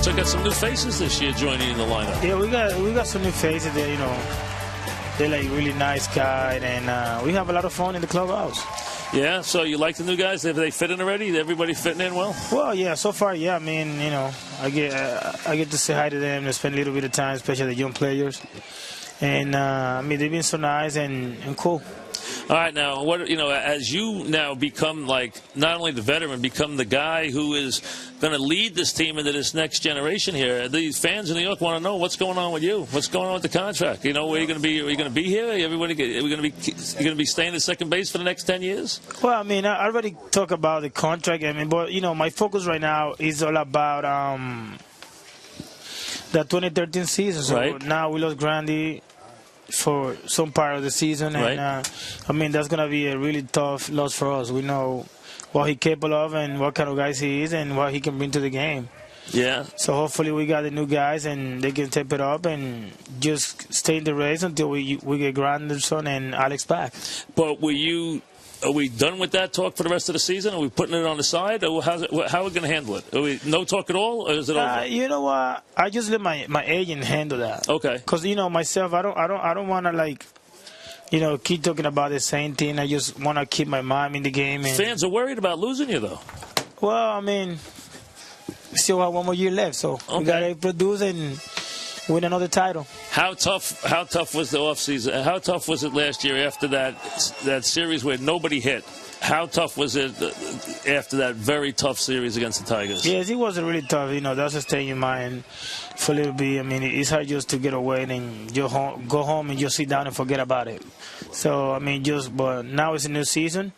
So got some new faces this year joining in the lineup. Yeah, we got some new faces there. They're like really nice guys, and we have a lot of fun in the clubhouse. Yeah, so you like the new guys? Have they fit in already? Everybody fitting in well? Well, yeah, so far, yeah. I mean, I get to say hi to them and spend a little bit of time, especially the young players. And I mean, they've been so nice and cool. All right, now as you now become like not only the veteran, become the guy who is going to lead this team into this next generation here. These fans in New York want to know what's going on with you. What's going on with the contract? Where are you going to be? Are you going to be here? Are you going to be staying at second base for the next 10 years? Well, I mean, I already talked about the contract. I mean, but my focus right now is all about the 2013 season. So right. Now we lost Grandy for some part of the season, and right. I mean, that's gonna be a really tough loss for us. We know what he's capable of and what kind of guys he is and what he can bring to the game. Yeah. So hopefully we got the new guys and they can step it up and just stay in the race until we get Granderson and Alex back. But are we done with that talk for the rest of the season? Are we putting it on the side, or how are we going to handle it? Are we no talk at all, or is it over? You know what? I just let my agent handle that. Okay. Because myself, I don't want to keep talking about the same thing. I just want to keep my mind in the game. And fans are worried about losing you, though. Well, I mean, we still have one more year left, so we got to produce and win another title. How tough was the offseason? How tough was it last year after that series where nobody hit? How tough was it after that very tough series against the Tigers? Yes, it was really tough. That's a stay in your mind for a little bit. I mean, it's hard just to get away and just go home and just sit down and forget about it. So, I mean, but now it's a new season.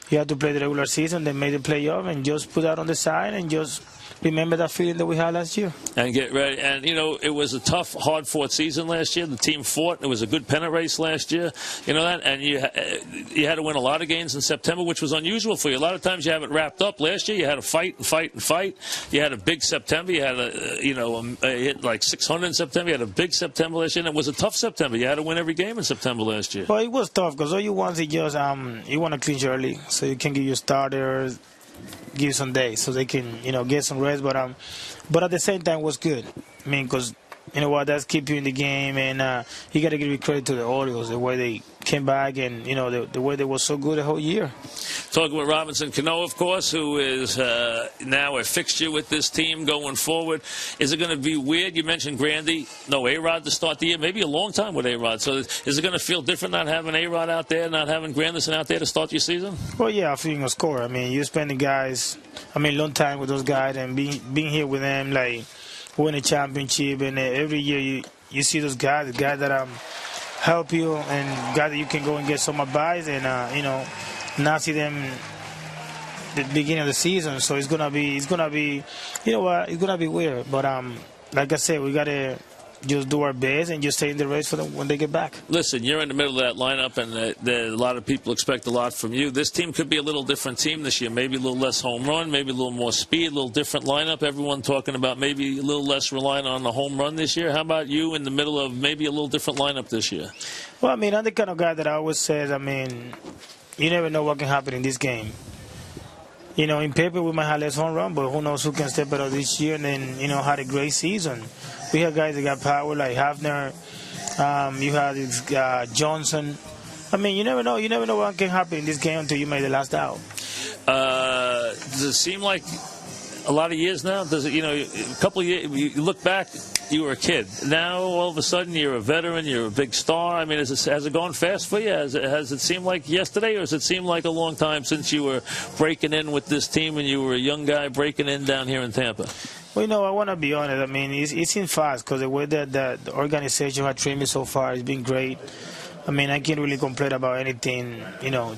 You have to play the regular season, then make the playoff, and just put that on the side and just remember that feeling that we had last year. And get ready. And, it was a tough, hard-fought season last year. The team fought. It was a good pennant race last year. That. And you had to win a lot of games in September, which was unusual for you. A lot of times you have it wrapped up. Last year you had to fight and fight and fight. You had a big September. You had hit like 600 in September. You had a big September last year. And it was a tough September. You had to win every game in September last year. Well, it was tough because all you want is just you want to clinch early so you can give your starters give some days so they can get some rest, but at the same time it was good. I mean, because that's keep you in the game, and you got to give credit to the Orioles, the way they came back, and the way they were so good the whole year. Talking with Robinson Cano, of course, who is now a fixture with this team going forward. Is it going to be weird? You mentioned Grandy, no A-Rod to start the year, maybe a long time with A-Rod. So is it going to feel different not having A-Rod out there, not having Granderson out there to start your season? Well, yeah, I think you're going to score. I mean, you spend long time with those guys and being here with them, like win a championship, and every year you see those guys, the guys that help you and guys that you can go and get some advice and not see them the beginning of the season. So it's gonna be it's gonna be weird. But like I said, we gotta just do our best and just stay in the race for them when they get back. Listen, you're in the middle of that lineup, and a lot of people expect a lot from you. This team could be a little different team this year. Maybe a little less home run, maybe a little more speed, a little different lineup. Everyone talking about maybe a little less reliant on the home run this year. How about you in the middle of maybe a little different lineup this year? Well, I mean, I'm the kind of guy that always says, you never know what can happen in this game. In paper we might have less home run, but who knows who can step it up this year and then, had a great season. We have guys that got power like Hafner. You had Johnson. I mean, you never know. You never know what can happen in this game until you make the last out. Does it seem like a lot of years now? Does it? A couple of years. You look back, you were a kid. Now all of a sudden you're a veteran. You're a big star. I mean, has it gone fast for you? Has it seemed like yesterday, or does it seem like a long time since you were breaking in with this team and you were a young guy breaking in down here in Tampa? Well, I want to be honest. I mean, it seems fast because the way that the organization has trained me so far has been great. I mean, I can't really complain about anything.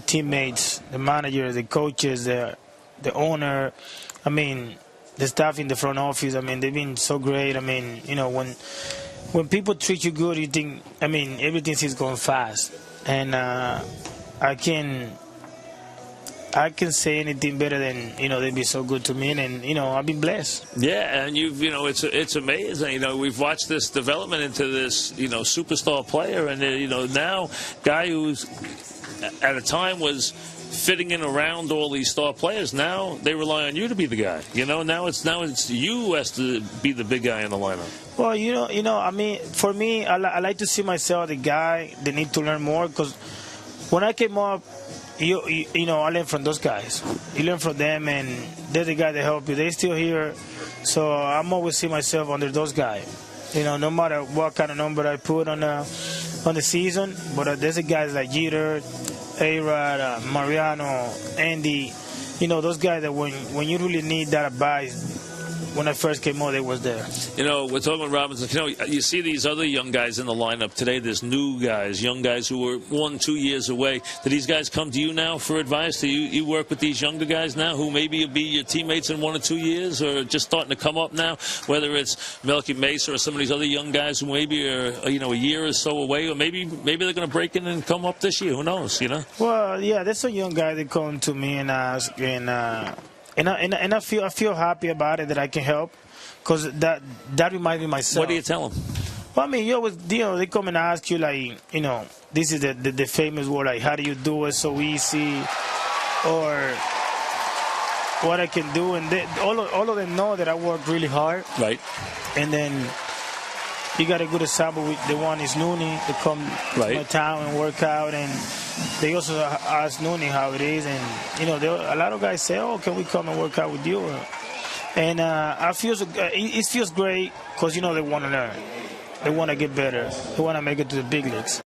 Teammates, the managers, the coaches, the owner. I mean, the staff in the front office. I mean, they've been so great. I mean, when people treat you good, you think, everything is going fast. And I can say anything better than they've been so good to me, and I've been blessed. Yeah, and it's amazing. We've watched this development into this superstar player, and now guy who's at a time was fitting in around all these star players. Now they rely on you to be the guy. Now it's you who has to be the big guy in the lineup. Well, I mean, for me, I like to see myself the guy that need to learn more, because when I came up, you know, I learned from those guys. You learn from them, and they're the guys that help you. They're still here, so I'm always see myself under those guys. No matter what kind of number I put on the season, but there's the guys like Jeter, A-Rod, Mariano, Andy. Those guys that when you really need that advice. When I first came out, they was there. We're talking about Robinson Cano. You see these other young guys in the lineup today. There's new guys, young guys who are 1-2 years away. Do these guys come to you now for advice? Do you work with these younger guys now who maybe will be your teammates in 1 or 2 years, or just starting to come up now? Whether it's Melky Mesa or some of these other young guys who maybe are a year or so away, or maybe they're going to break in and come up this year. Who knows? Well, yeah, there's some young guys that come to me and ask, and I feel happy about it, that I can help, because that reminds me of myself. What do you tell them? Well, I mean, you always, they come and ask you, like, this is the famous word, like, how do you do it so easy, or what I can do, and all of them know that I work really hard. Right. And then you got a good example with the one is Nooney, to come to my town and work out, and they also ask Nooney how it is, and a lot of guys say, "Oh, can we come and work out with you?" And it feels great, because they want to learn, they want to get better, they want to make it to the big leagues.